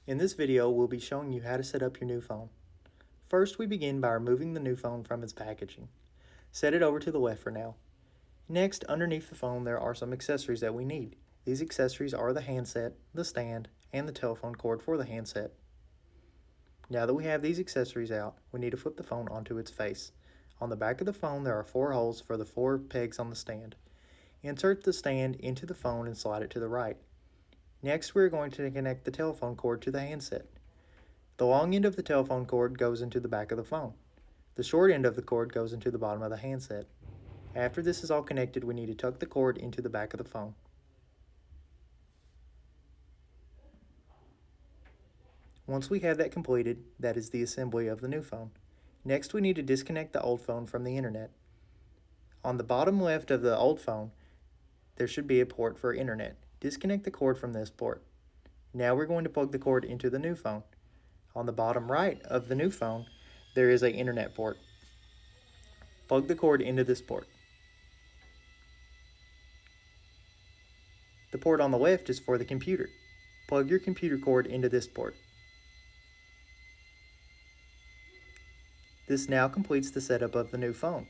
In this video, we'll be showing you how to set up your new phone. First, we begin by removing the new phone from its packaging. Set it over to the left for now. Next, underneath the phone, there are some accessories that we need. These accessories are the handset, the stand, and the telephone cord for the handset. Now that we have these accessories out, we need to flip the phone onto its face. On the back of the phone, there are 4 holes for the 4 pegs on the stand. Insert the stand into the phone and slide it to the right. Next, we're going to connect the telephone cord to the handset. The long end of the telephone cord goes into the back of the phone. The short end of the cord goes into the bottom of the handset. After this is all connected, we need to tuck the cord into the back of the phone. Once we have that completed, that is the assembly of the new phone. Next, we need to disconnect the old phone from the internet. On the bottom left of the old phone, there should be a port for internet. Disconnect the cord from this port. Now we're going to plug the cord into the new phone. On the bottom right of the new phone, there is an internet port. Plug the cord into this port. The port on the left is for the computer. Plug your computer cord into this port. This now completes the setup of the new phone.